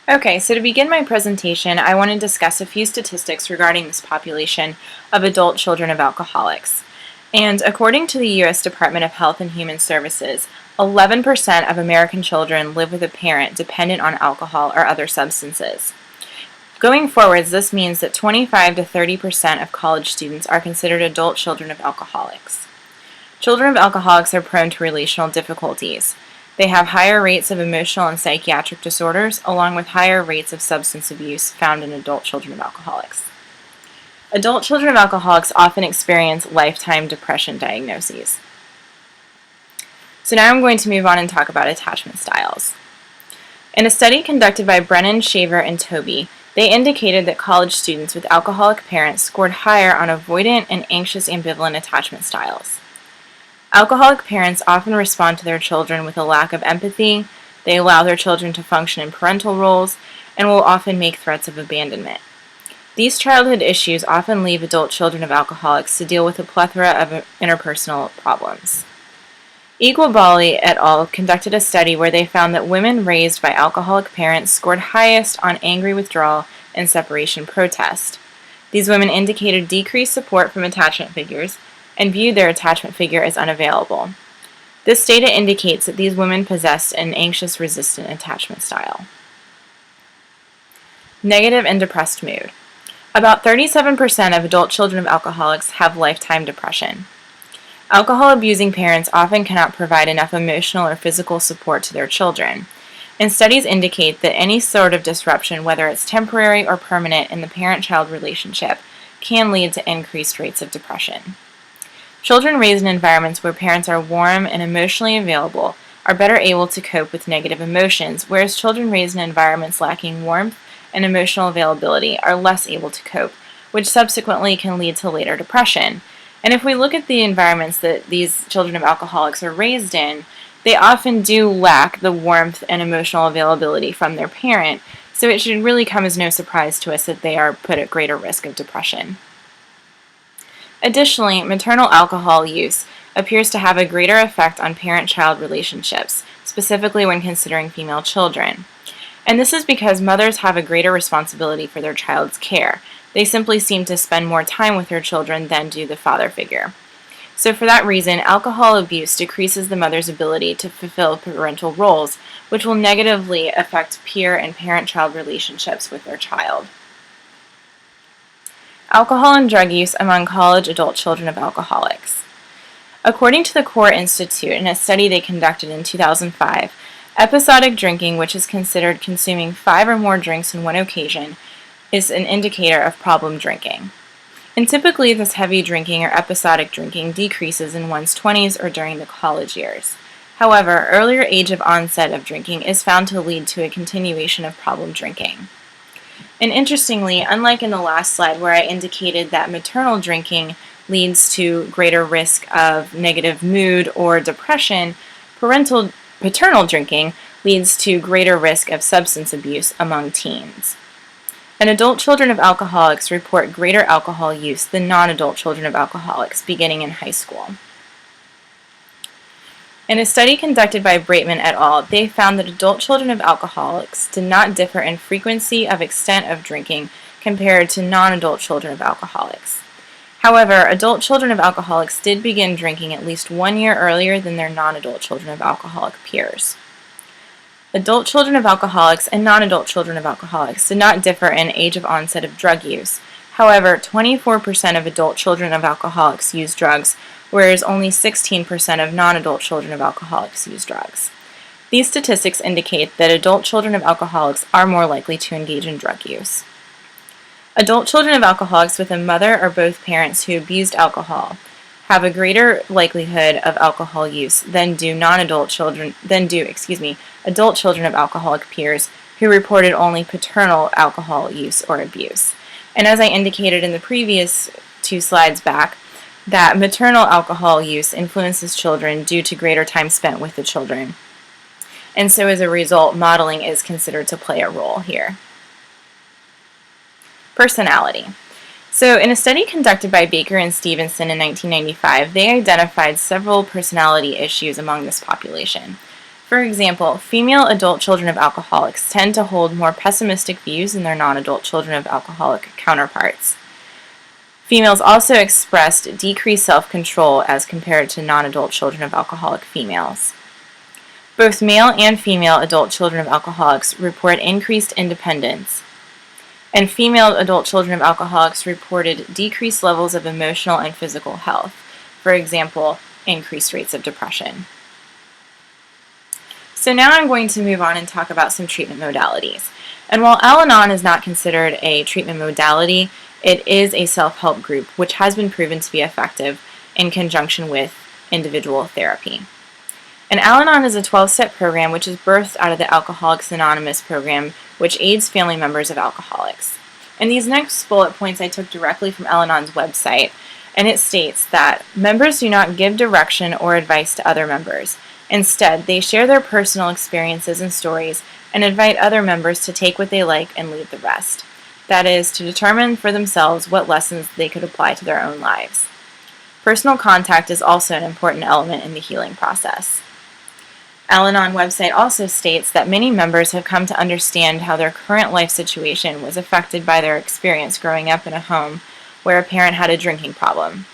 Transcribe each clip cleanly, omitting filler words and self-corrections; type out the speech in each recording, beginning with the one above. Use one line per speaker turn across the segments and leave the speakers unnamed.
Okay, so to begin my presentation, I want to discuss a few statistics regarding this population of adult children of alcoholics. And according to the U.S. Department of Health and Human Services, 11% of American children live with a parent dependent on alcohol or other substances. Going forwards, this means that 25 to 30% of college students are considered adult children of alcoholics. Children of alcoholics are prone to relational difficulties. They have higher rates of emotional and psychiatric disorders, along with higher rates of substance abuse found in adult children of alcoholics. Adult children of alcoholics often experience lifetime depression diagnoses. So now I'm going to move on and talk about attachment styles. In a study conducted by Brennan, Shaver, and Toby, they indicated that college students with alcoholic parents scored higher on avoidant and anxious ambivalent attachment styles. Alcoholic parents often respond to their children with a lack of empathy, they allow their children to function in parental roles, and will often make threats of abandonment. These childhood issues often leave adult children of alcoholics to deal with a plethora of interpersonal problems. Egualbali et al. Conducted a study where they found that women raised by alcoholic parents scored highest on angry withdrawal and separation protest. These women indicated decreased support from attachment figures and viewed their attachment figure as unavailable. This data indicates that these women possessed an anxious resistant attachment style. Negative and depressed mood. About 37% of adult children of alcoholics have lifetime depression. Alcohol-abusing parents often cannot provide enough emotional or physical support to their children, and studies indicate that any sort of disruption, whether it's temporary or permanent in the parent-child relationship, can lead to increased rates of depression. Children raised in environments where parents are warm and emotionally available are better able to cope with negative emotions, whereas children raised in environments lacking warmth and emotional availability are less able to cope, which subsequently can lead to later depression. And if we look at the environments that these children of alcoholics are raised in, they often do lack the warmth and emotional availability from their parent, so it should really come as no surprise to us that they are put at greater risk of depression. Additionally, maternal alcohol use appears to have a greater effect on parent-child relationships, specifically when considering female children. And this is because mothers have a greater responsibility for their child's care. They simply seem to spend more time with their children than do the father figure. So for that reason, alcohol abuse decreases the mother's ability to fulfill parental roles, which will negatively affect peer and parent-child relationships with their child. Alcohol and drug use among college adult children of alcoholics. According to the Core Institute, in a study they conducted in 2005, episodic drinking, which is considered consuming 5 or more drinks in one occasion, is an indicator of problem drinking. And typically this heavy drinking or episodic drinking decreases in one's 20s or during the college years. However, earlier age of onset of drinking is found to lead to a continuation of problem drinking. And interestingly, unlike in the last slide where I indicated that maternal drinking leads to greater risk of negative mood or depression, paternal drinking leads to greater risk of substance abuse among teens. And adult children of alcoholics report greater alcohol use than non-adult children of alcoholics beginning in high school. In a study conducted by Breitman et al., they found that adult children of alcoholics did not differ in frequency of extent of drinking compared to non-adult children of alcoholics. However, adult children of alcoholics did begin drinking at least 1 year earlier than their non-adult children of alcoholic peers. Adult children of alcoholics and non-adult children of alcoholics did not differ in age of onset of drug use. However, 24% of adult children of alcoholics use drugs, whereas only 16% of non-adult children of alcoholics use drugs. These statistics indicate that adult children of alcoholics are more likely to engage in drug use. Adult children of alcoholics with a mother or both parents who abused alcohol have a greater likelihood of alcohol use than do adult children of alcoholic peers who reported only paternal alcohol use or abuse. And as I indicated in the previous 2 slides back, that maternal alcohol use influences children due to greater time spent with the children. And so as a result, modeling is considered to play a role here. Personality. So in a study conducted by Baker and Stevenson in 1995, they identified several personality issues among this population. For example, female adult children of alcoholics tend to hold more pessimistic views than their non-adult children of alcoholic counterparts. Females also expressed decreased self-control as compared to non-adult children of alcoholic females. Both male and female adult children of alcoholics report increased independence, and female adult children of alcoholics reported decreased levels of emotional and physical health. For example, increased rates of depression. So now I'm going to move on and talk about some treatment modalities. And while Al-Anon is not considered a treatment modality, it is a self-help group which has been proven to be effective in conjunction with individual therapy. And Al-Anon is a 12-step program which is birthed out of the Alcoholics Anonymous program, which aids family members of alcoholics. And these next bullet points I took directly from Al-Anon's website, and it states that members do not give direction or advice to other members. Instead, they share their personal experiences and stories and invite other members to take what they like and leave the rest. That is, to determine for themselves what lessons they could apply to their own lives. Personal contact is also an important element in the healing process. Al-Anon website also states that many members have come to understand how their current life situation was affected by their experience growing up in a home where a parent had a drinking problem.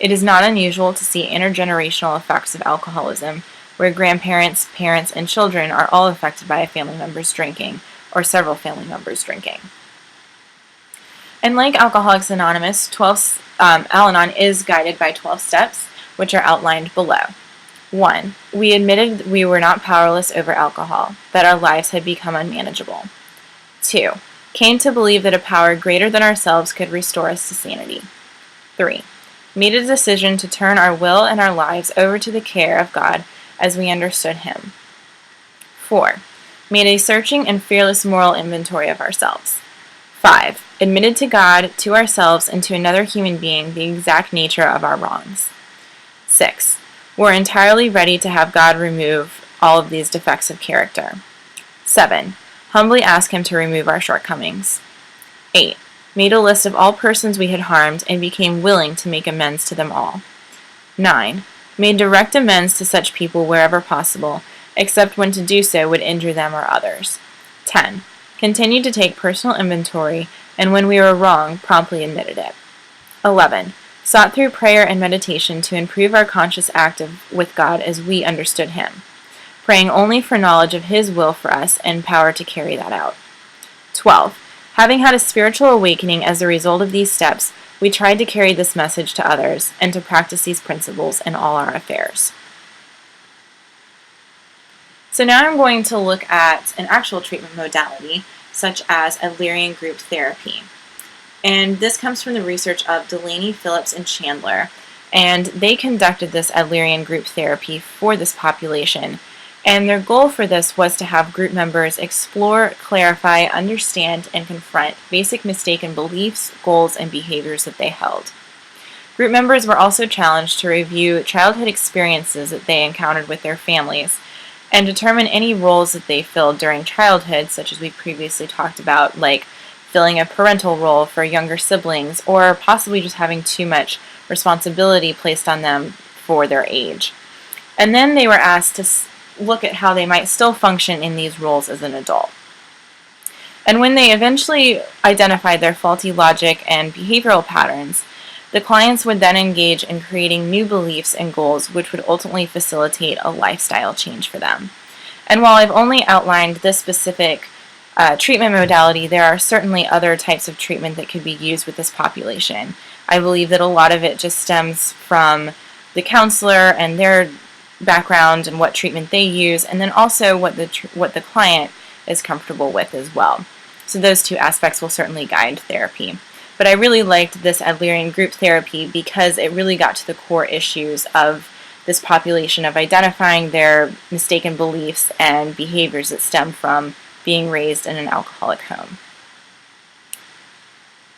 It is not unusual to see intergenerational effects of alcoholism, where grandparents, parents, and children are all affected by a family member's drinking, or several family members drinking. And like Alcoholics Anonymous, Al-Anon is guided by 12 steps, which are outlined below. 1. We admitted we were not powerless over alcohol, that our lives had become unmanageable. 2. Came to believe that a power greater than ourselves could restore us to sanity. 3. Made a decision to turn our will and our lives over to the care of God as we understood Him. 4. Made a searching and fearless moral inventory of ourselves. 5. Admitted to God, to ourselves, and to another human being the exact nature of our wrongs. 6. Were entirely ready to have God remove all of these defects of character. 7. Humbly ask Him to remove our shortcomings. 8. Made a list of all persons we had harmed and became willing to make amends to them all. 9. Made direct amends to such people wherever possible, except when to do so would injure them or others. 10. Continued to take personal inventory, and when we were wrong, promptly admitted it. 11. Sought through prayer and meditation to improve our conscious act with God as we understood Him, praying only for knowledge of His will for us and power to carry that out. 12. Having had a spiritual awakening as a result of these steps, we tried to carry this message to others and to practice these principles in all our affairs. So now I'm going to look at an actual treatment modality, such as Adlerian group therapy. And this comes from the research of Delaney, Phillips, and Chandler. And they conducted this Adlerian group therapy for this population. And their goal for this was to have group members explore, clarify, understand, and confront basic mistaken beliefs, goals, and behaviors that they held. Group members were also challenged to review childhood experiences that they encountered with their families and determine any roles that they filled during childhood, such as we previously talked about, like filling a parental role for younger siblings, or possibly just having too much responsibility placed on them for their age. And then they were asked to look at how they might still function in these roles as an adult. And when they eventually identified their faulty logic and behavioral patterns, the clients would then engage in creating new beliefs and goals which would ultimately facilitate a lifestyle change for them. And while I've only outlined this specific treatment modality, there are certainly other types of treatment that could be used with this population. I believe that a lot of it just stems from the counselor and their background and what treatment they use, and then also what the client is comfortable with as well. So those two aspects will certainly guide therapy. But I really liked this Adlerian group therapy because it really got to the core issues of this population, of identifying their mistaken beliefs and behaviors that stem from being raised in an alcoholic home.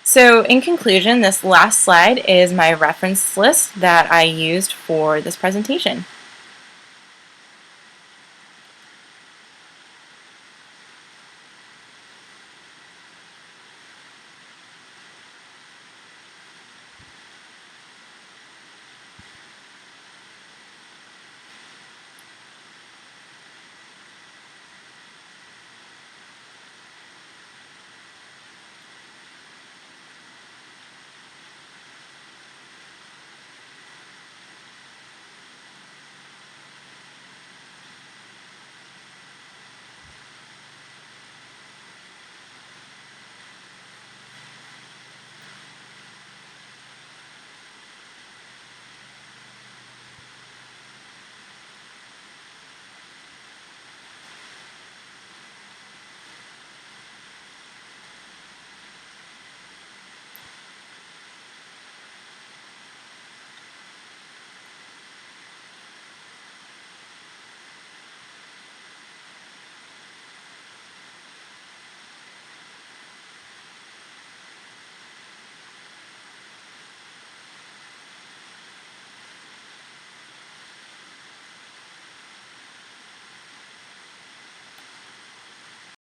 So in conclusion, this last slide is my reference list that I used for this presentation.